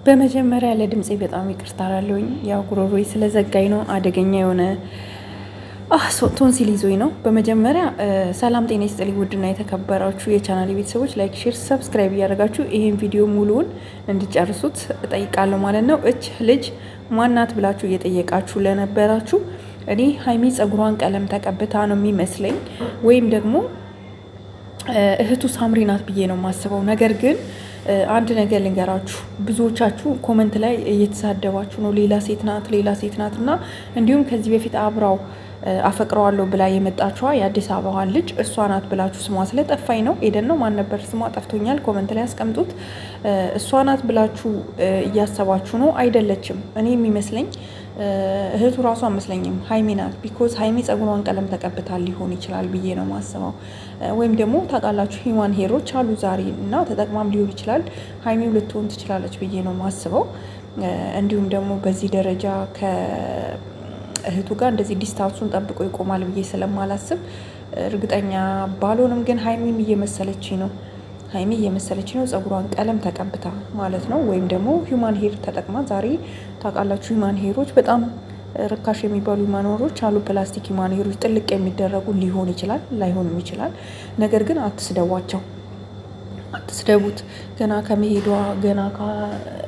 በመጀመሪያ ለድምፄ በጣም ይቅርታ እላለሁኝ። ያው ጉሮሮዬ ስለዘጋኝ ነው። አደገኛ የሆነ ቶንሲል ይዞኝ ነው። በመጀመሪያ ሰላም ጤና ይስጥልኝ። ውድና የተከበራችሁ የቻናል ቤተሰቦች ላይክ፣ ሼር፣ ሰብስክራይብ እያደረጋችሁ ይህን ቪዲዮ ሙሉውን እንዲጨርሱት እጠይቃለሁ ማለት ነው። እች ልጅ ማናት ብላችሁ እየጠየቃችሁ ለነበራችሁ እኔ ሀይሚ ጸጉሯን ቀለም ተቀብታ ነው የሚመስለኝ ወይም ደግሞ እህቱ ሳምሪ ናት ብዬ ነው የማስበው። ነገር ግን አንድ ነገር ልንገራችሁ፣ ብዙዎቻችሁ ኮመንት ላይ እየተሳደባችሁ ነው። ሌላ ሴት ናት፣ ሌላ ሴት ናት እና እንዲሁም ከዚህ በፊት አብራው አፈቅረዋለሁ ብላ የመጣችዋ የአዲስ አበባዋን ልጅ እሷ ናት ብላችሁ ስሟ ስለጠፋኝ ነው። ኤደን ነው ማን ነበር ስሟ ጠፍቶኛል። ኮመንት ላይ ያስቀምጡት። እሷ ናት ብላችሁ እያሰባችሁ ነው። አይደለችም። እኔ የሚመስለኝ እህቱ ራሱ አመስለኝም ሀይሚ ናት። ቢኮዝ ሀይሚ ጸጉሯን ቀለም ተቀብታ ሊሆን ይችላል ብዬ ነው ማስበው። ወይም ደግሞ ታውቃላችሁ ሂማን ሄሮች አሉ ዛሬ እና ተጠቅማም ሊሆን ይችላል። ሀይሚው ልትሆን ትችላለች ብዬ ነው ማስበው። እንዲሁም ደግሞ በዚህ ደረጃ ከእህቱ ጋር እንደዚህ ዲስታንሱን ጠብቆ ይቆማል ብዬ ስለማላስብ እርግጠኛ ባልሆንም፣ ግን ሀይሚም እየመሰለች ነው። ሀይሚ እየመሰለች ነው ጸጉሯን ቀለም ተቀብታ ማለት ነው። ወይም ደግሞ ሂማን ሄር ተጠቅማ ዛሬ ታውቃላችሁ ሂማን ሄሮች በጣም ርካሽ የሚባሉ ሂማን ሄሮች አሉ። ፕላስቲክ ሂማን ሄሮች ጥልቅ የሚደረጉ ሊሆን ይችላል፣ ላይሆንም ይችላል። ነገር ግን አትስደቧቸው፣ አትስደቡት። ገና ከመሄዷ ገና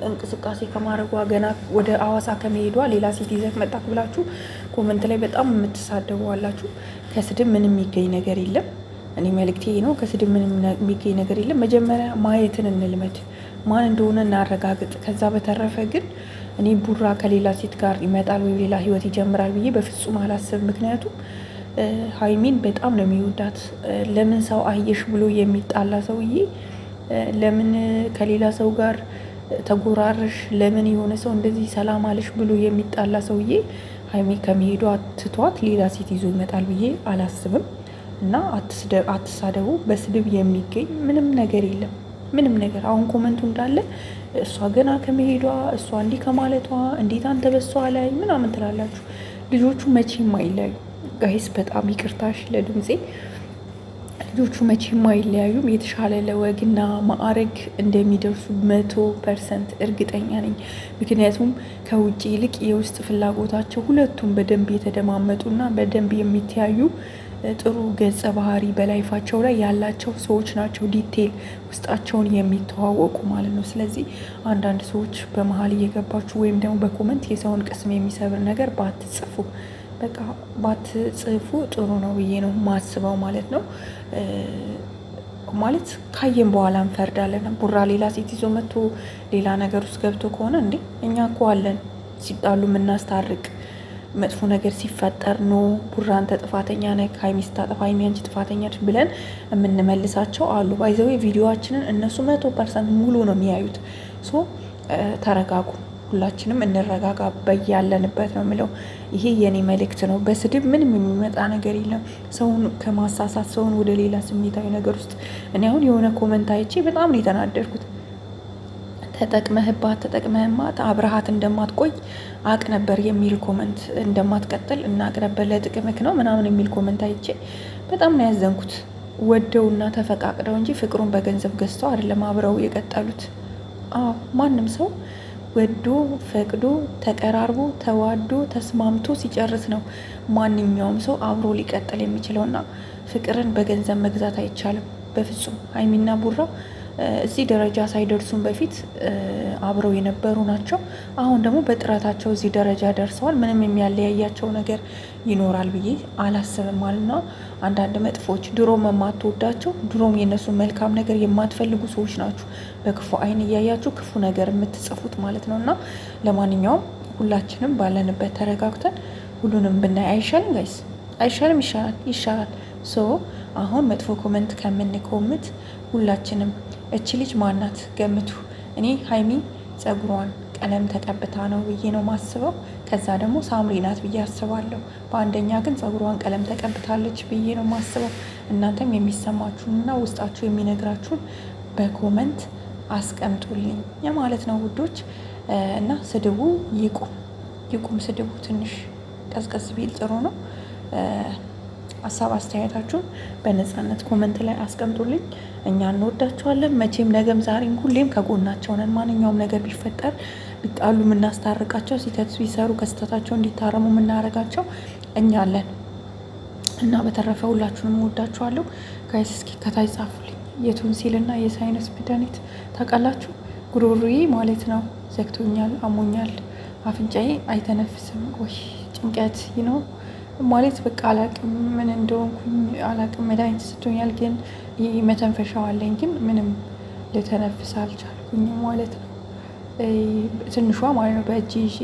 እንቅስቃሴ ከማድረጓ ገና ወደ አዋሳ ከመሄዷ ሌላ ሴት ይዘት መጣክ ብላችሁ ኮመንት ላይ በጣም የምትሳደቡ አላችሁ። ከስድብ ምንም የሚገኝ ነገር የለም። እኔ መልእክቴ ነው። ከስድብ ምንም የሚገኝ ነገር የለም። መጀመሪያ ማየትን እንልመድ፣ ማን እንደሆነ እናረጋግጥ። ከዛ በተረፈ ግን እኔ ቡራ ከሌላ ሴት ጋር ይመጣል ወይም ሌላ ህይወት ይጀምራል ብዬ በፍጹም አላስብ። ምክንያቱም ሀይሚን በጣም ነው የሚወዳት። ለምን ሰው አየሽ ብሎ የሚጣላ ሰውዬ፣ ለምን ከሌላ ሰው ጋር ተጎራረሽ፣ ለምን የሆነ ሰው እንደዚህ ሰላም አለሽ ብሎ የሚጣላ ሰውዬ ሀይሚ ከመሄዷ ትቷት ሌላ ሴት ይዞ ይመጣል ብዬ አላስብም። እና አትሳደቡ። በስድብ የሚገኝ ምንም ነገር የለም። ምንም ነገር አሁን ኮመንቱ እንዳለ እሷ ገና ከመሄዷ እሷ እንዲህ ከማለቷ እንዴት አንተ በሷ ላይ ምናምን ትላላችሁ። ልጆቹ መቼም አይለያዩ ጋይስ። በጣም ይቅርታሽ ለድምፄ። ልጆቹ መቼም አይለያዩም። የተሻለ ለወግና ማዕረግ እንደሚደርሱ 100% እርግጠኛ ነኝ። ምክንያቱም ከውጭ ይልቅ የውስጥ ፍላጎታቸው ሁለቱም በደንብ የተደማመጡና በደንብ የሚተያዩ ጥሩ ገጸ ባህሪ በላይፋቸው ላይ ያላቸው ሰዎች ናቸው። ዲቴል ውስጣቸውን የሚተዋወቁ ማለት ነው። ስለዚህ አንዳንድ ሰዎች በመሀል እየገባችሁ ወይም ደግሞ በኮመንት የሰውን ቅስም የሚሰብር ነገር ባትጽፉ፣ በቃ ባትጽፉ ጥሩ ነው ብዬ ነው ማስበው ማለት ነው። ማለት ካየን በኋላ እንፈርዳለን። ቡራ ሌላ ሴት ይዞ መጥቶ ሌላ ነገር ውስጥ ገብቶ ከሆነ እንዴ እኛ እኮ አለን ሲጣሉ የምናስታርቅ፣ መጥፎ ነገር ሲፈጠር ነው ቡራ አንተ ጥፋተኛ ነህ፣ ሀይሚ ስታጠፋ ሀይሚ አንቺ ጥፋተኛ ነሽ ብለን የምንመልሳቸው አሉ። ባይዘዌ ቪዲዮዋችንን እነሱ 100% ሙሉ ነው የሚያዩት። ሶ ተረጋጉ፣ ሁላችንም እንረጋጋ በያለንበት ነው የምለው። ይሄ የኔ መልእክት ነው። በስድብ ምንም የሚመጣ ነገር የለም። ሰውን ከማሳሳት ሰውን ወደ ሌላ ስሜታዊ ነገር ውስጥ እኔ አሁን የሆነ ኮመንት አይቼ በጣም ነው የተናደድኩት። ተጠቅመህማት አብረሃት እንደማትቆይ አቅ ነበር የሚል ኮመንት፣ እንደማትቀጥል እናቅ ነበር ለጥቅምክ ነው ምናምን የሚል ኮመንት አይቼ በጣም ነው ያዘንኩት። ወደውና ተፈቃቅደው እንጂ ፍቅሩን በገንዘብ ገዝተው አይደለም አብረው የቀጠሉት። አዎ ማንም ሰው ወዶ ፈቅዶ ተቀራርቦ ተዋዶ ተስማምቶ ሲጨርስ ነው ማንኛውም ሰው አብሮ ሊቀጥል የሚችለውና ፍቅርን በገንዘብ መግዛት አይቻልም በፍጹም። ሀይሚና ቡራ እዚህ ደረጃ ሳይደርሱም በፊት አብረው የነበሩ ናቸው። አሁን ደግሞ በጥረታቸው እዚህ ደረጃ ደርሰዋል። ምንም የሚያለያያቸው ነገር ይኖራል ብዬ አላስብም ማለት ነው። አንዳንድ መጥፎች ድሮም የማትወዳቸው ድሮም የነሱ መልካም ነገር የማትፈልጉ ሰዎች ናችሁ በክፉ አይን እያያችሁ ክፉ ነገር የምትጽፉት ማለት ነው። እና ለማንኛውም ሁላችንም ባለንበት ተረጋግተን ሁሉንም ብናይ አይሻልም ጋይስ? አይሻልም? ይሻላል። ሶ አሁን መጥፎ ኮመንት ከምንኮምት ሁላችንም እች ልጅ ማናት ገምቱ። እኔ ሀይሚ ጸጉሯን ቀለም ተቀብታ ነው ብዬ ነው ማስበው። ከዛ ደግሞ ሳምሪ ናት ብዬ አስባለሁ። በአንደኛ ግን ጸጉሯን ቀለም ተቀብታለች ብዬ ነው ማስበው። እናንተም የሚሰማችሁንና ውስጣችሁ የሚነግራችሁን በኮመንት አስቀምጡልኝ ማለት ነው ውዶች። እና ስድቡ ይቁም። ስድቡ ትንሽ ቀዝቀዝ ቢል ጥሩ ነው። ሀሳብ አስተያየታችሁን በነፃነት ኮመንት ላይ አስቀምጡልኝ። እኛ እንወዳቸዋለን። መቼም ነገም ዛሬም ሁሌም ከጎናቸው ነን። ማንኛውም ነገር ቢፈጠር ቢጣሉ የምናስታርቃቸው፣ ስህተት ቢሰሩ ከስህተታቸው እንዲታረሙ የምናደርጋቸው እኛ አለን እና በተረፈ ሁላችሁንም እወዳችኋለሁ። ጋይስ እስኪ ከታች ጻፉልኝ የቶንሲል እና የሳይነስ መድኃኒት ታውቃላችሁ? ጉሮሮዬ ማለት ነው ዘግቶኛል፣ አሞኛል፣ አፍንጫዬ አይተነፍስም። ወይ ጭንቀት ነው ማለት በቃ አላቅም፣ ምን እንደሆንኩኝ አላቅም። መድኃኒት ስቶኛል ግን ይህ መተንፈሻው አለኝ፣ ግን ምንም ልተነፍስ አልቻልኩኝ ማለት ነው። ትንሿ ማለት ነው በእጅ ይዤ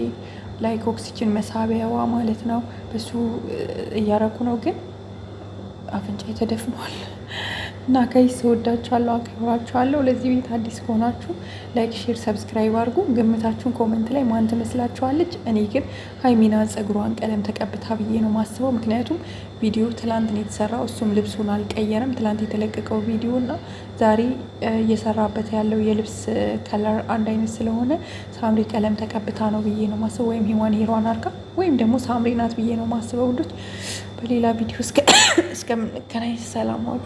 ላይክ ኦክሲጅን መሳቢያዋ ማለት ነው በሱ እያረኩ ነው፣ ግን አፍንጫ ተደፍኗል። እና ጋይስ እወዳችኋለሁ፣ አክብራችኋለሁ። ለዚህ ቤት አዲስ ከሆናችሁ ላይክ፣ ሼር፣ ሰብስክራይብ አድርጉ። ግምታችሁን ኮመንት ላይ ማን ትመስላችኋለች? እኔ ግን ሀይሚና ጸጉሯን ቀለም ተቀብታ ብዬ ነው ማስበው። ምክንያቱም ቪዲዮ ትላንት ነው የተሰራው፣ እሱም ልብሱን አልቀየረም። ትላንት የተለቀቀው ቪዲዮ እና ዛሬ እየሰራበት ያለው የልብስ ከለር አንድ አይነት ስለሆነ ሳምሪ ቀለም ተቀብታ ነው ብዬ ነው ማስበው። ወይም ሂማን ሄሯን አርጋ ወይም ደግሞ ሳምሪ ናት ብዬ ነው ማስበው። ውዶች በሌላ ቪዲዮ እስከምንገናኝ ሰላም ዋሉ።